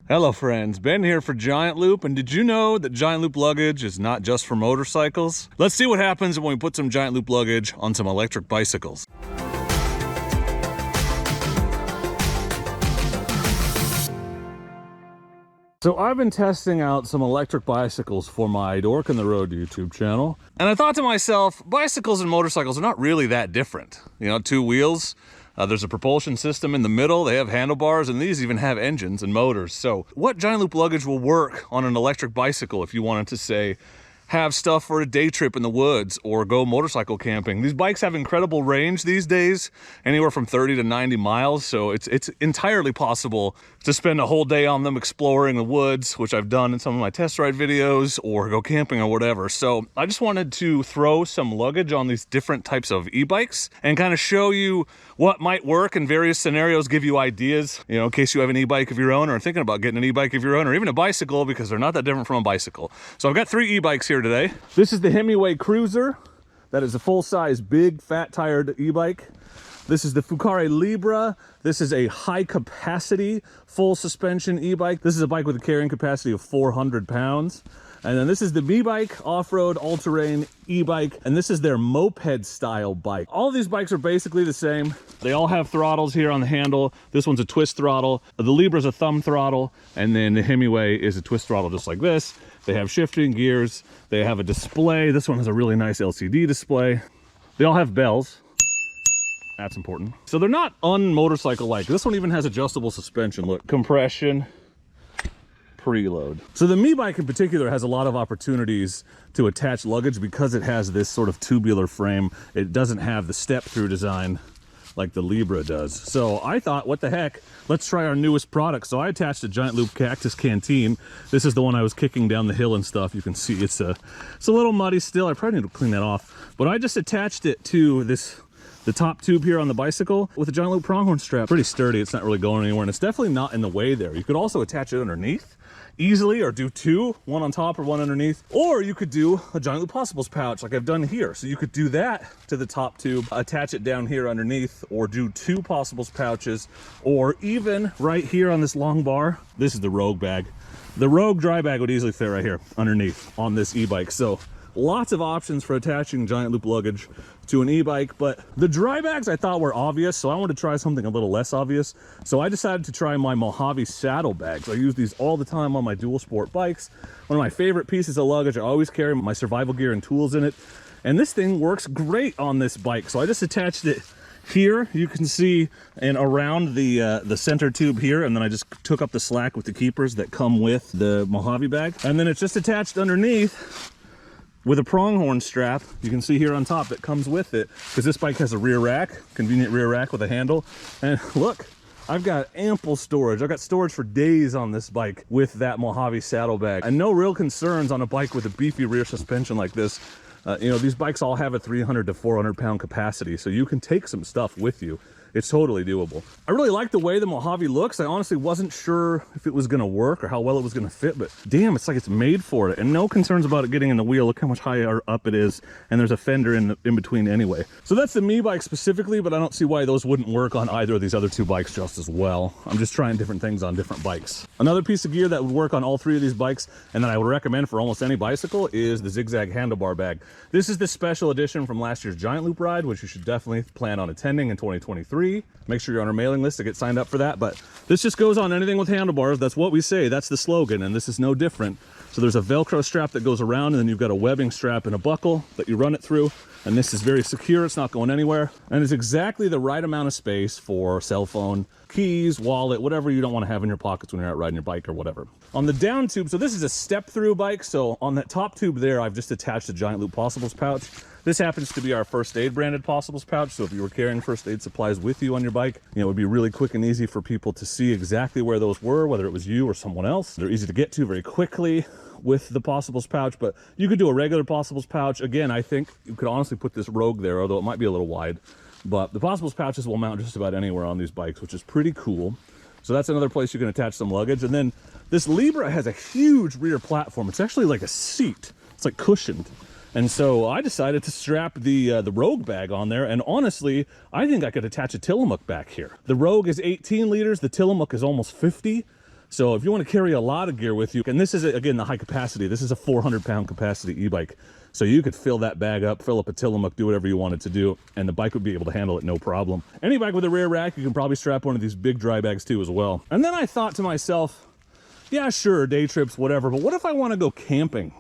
Hello friends, Ben here for Giant Loop, and did you know that Giant Loop luggage is not just for motorcycles? Let's see what happens when we put some Giant Loop luggage on some electric bicycles. So I've been testing out some electric bicycles for my Dork in the Road YouTube channel, and I thought to myself, bicycles and motorcycles are not really that different. You know, two wheels. There's a propulsion system in the middle, they have handlebars, and these even have engines and motors. So what Giant Loop luggage will work on an electric bicycle if you wanted to, say, have stuff for a day trip in the woods or go motorcycle camping? These bikes have incredible range these days, anywhere from 30 to 90 miles, so it's entirely possible to spend a whole day on them exploring the woods, which I've done in some of my test ride videos, or go camping or whatever. So I just wanted to throw some luggage on these different types of e-bikes and kind of show you what might work in various scenarios, give you ideas, you know, in case you have an e-bike of your own or are thinking about getting an e-bike of your own, or even a bicycle, because they're not that different from a bicycle. So I've got three e-bikes here today. This is the Himiway Cruiser. That is a full-size, big, fat-tired e-bike. This is the Fucare Libra. This is a high-capacity, full-suspension e-bike. This is a bike with a carrying capacity of 400 pounds. And then this is the Meebike off-road all-terrain e-bike, and this is their moped-style bike. All of these bikes are basically the same. They all have throttles here on the handle. This one's a twist throttle. The Libra's a thumb throttle, and then the Himiway is a twist throttle just like this. They have shifting gears. They have a display. This one has a really nice LCD display. They all have bells. That's important. So they're not un-motorcycle-like. This one even has adjustable suspension. Look, compression, preload. So the Meebike in particular has a lot of opportunities to attach luggage because it has this sort of tubular frame. It doesn't have the step-through design like the Libra does. So I thought, what the heck, let's try our newest product. So I attached a Giant Loop Cactus Canteen. This is the one I was kicking down the hill and stuff. You can see it's a little muddy still. I probably need to clean that off. But I just attached it to the top tube here on the bicycle with a Giant Loop pronghorn strap. Pretty sturdy, it's not really going anywhere, and it's definitely not in the way there. You could also attach it underneath easily, or do two, one on top or one underneath, or you could do a Giant Loop Possibles pouch like I've done here. So you could do that to the top tube, attach it down here underneath, or do two Possibles pouches, or even right here on this long bar. This is the Rogue bag. The Rogue dry bag would easily fit right here underneath on this e-bike. So lots of options for attaching Giant Loop luggage to an e-bike, but the dry bags I thought were obvious, so I wanted to try something a little less obvious. So I decided to try my Mojavi saddlebags. I use these all the time on my dual sport bikes. One of my favorite pieces of luggage. I always carry my survival gear and tools in it, and this thing works great on this bike. So I just attached it here, you can see, and around the center tube here, and then I just took up the slack with the keepers that come with the Mojavi bag, and then it's just attached underneath with a pronghorn strap. You can see here on top that comes with it, because this bike has a rear rack, convenient rear rack with a handle. And look, I've got ample storage. I've got storage for days on this bike with that Mojavi saddlebag, and no real concerns on a bike with a beefy rear suspension like this. You know, these bikes all have a 300 to 400 pound capacity, so you can take some stuff with you. It's totally doable. I really like the way the Mojavi looks. I honestly wasn't sure if it was gonna work or how well it was gonna fit, but damn, it's like it's made for it. And no concerns about it getting in the wheel. Look how much higher up it is, and there's a fender in between anyway. So that's the Meebike specifically, but I don't see why those wouldn't work on either of these other two bikes just as well. I'm just trying different things on different bikes. Another piece of gear that would work on all three of these bikes, and that I would recommend for almost any bicycle, is the ZigZag Handlebar bag. This is the special edition from last year's Giant Loop ride, which you should definitely plan on attending in 2023. Make sure you're on our mailing list to get signed up for that. But this just goes on anything with handlebars. That's what we say. That's the slogan, and this is no different. So there's a Velcro strap that goes around, and then you've got a webbing strap and a buckle that you run it through. And this is very secure. It's not going anywhere. And it's exactly the right amount of space for cell phone, keys, wallet, whatever you don't want to have in your pockets when you're out riding your bike or whatever. On the down tube, so this is a step-through bike. So on that top tube there, I've just attached a Giant Loop Possibles pouch. This happens to be our first aid branded Possibles pouch. So if you were carrying first aid supplies with you on your bike, you know, it would be really quick and easy for people to see exactly where those were, whether it was you or someone else. They're easy to get to very quickly with the Possibles pouch, but you could do a regular Possibles pouch. Again, I think you could honestly put this Rogue there, although it might be a little wide. But the Possibles pouches will mount just about anywhere on these bikes, which is pretty cool. So that's another place you can attach some luggage. And then this Libra has a huge rear platform. It's actually like a seat. It's like cushioned. And so I decided to strap the Rogue bag on there, and honestly, I think I could attach a Tillamook back here. The Rogue is 18 liters, the Tillamook is almost 50. So if you want to carry a lot of gear with you, and this is, again, the high capacity, this is a 400-pound capacity e-bike. So you could fill that bag up, fill up a Tillamook, do whatever you wanted to do, and the bike would be able to handle it no problem. Any bike with a rear rack, you can probably strap one of these big dry bags to as well. And then I thought to myself, yeah, sure, day trips, whatever, but what if I want to go camping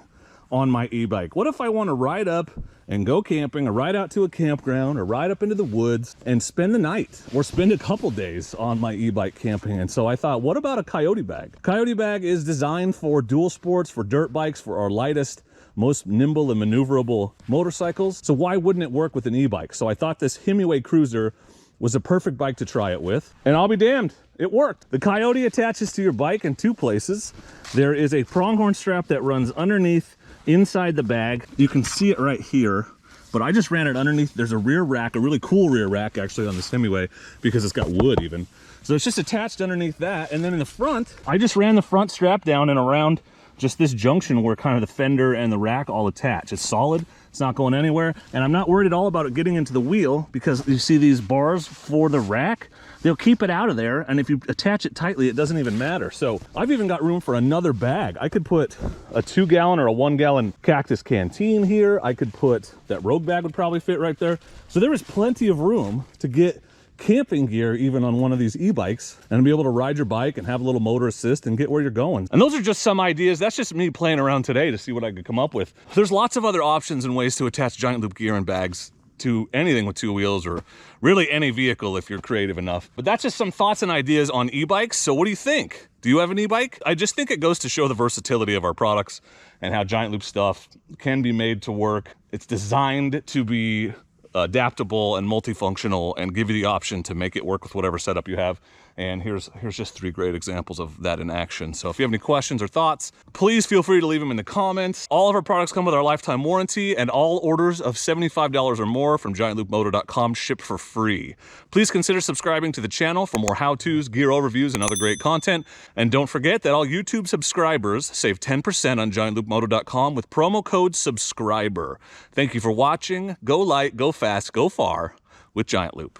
on my e-bike? What if I want to ride up and go camping, or ride out to a campground, or ride up into the woods and spend the night, or spend a couple days on my e-bike camping? And so I thought, what about a Coyote bag? Coyote bag is designed for dual sports, for dirt bikes, for our lightest, most nimble and maneuverable motorcycles. So why wouldn't it work with an e-bike? So I thought this Himiway Cruiser was a perfect bike to try it with, and I'll be damned, it worked. The Coyote attaches to your bike in two places. There is a pronghorn strap that runs underneath inside the bag. You can see it right here, but I just ran it underneath. There's a rear rack, a really cool rear rack actually on this Himiway, because it's got wood even. So it's just attached underneath that. And then in the front, I just ran the front strap down and around just this junction where kind of the fender and the rack all attach. It's solid, it's not going anywhere. And I'm not worried at all about it getting into the wheel, because you see these bars for the rack, they'll keep it out of there, and if you attach it tightly, it doesn't even matter. So I've even got room for another bag. I could put a 2-gallon or a 1-gallon Cactus Canteen here. I could put, that Rogue bag would probably fit right there. So there is plenty of room to get camping gear even on one of these e-bikes, and be able to ride your bike and have a little motor assist and get where you're going. And those are just some ideas. That's just me playing around today to see what I could come up with. There's lots of other options and ways to attach Giant Loop gear and bags to anything with 2 wheels, or really any vehicle if you're creative enough. But that's just some thoughts and ideas on e-bikes. So what do you think? Do you have an e-bike? I just think it goes to show the versatility of our products and how Giant Loop stuff can be made to work. It's designed to be adaptable and multifunctional and give you the option to make it work with whatever setup you have. And here's just 3 great examples of that in action. So if you have any questions or thoughts, please feel free to leave them in the comments. All of our products come with our lifetime warranty, and all orders of $75 or more from giantloopmoto.com ship for free. Please consider subscribing to the channel for more how-tos, gear overviews, and other great content. And don't forget that all YouTube subscribers save 10% on giantloopmoto.com with promo code SUBSCRIBER. Thank you for watching. Go light, go fast, go far with Giant Loop.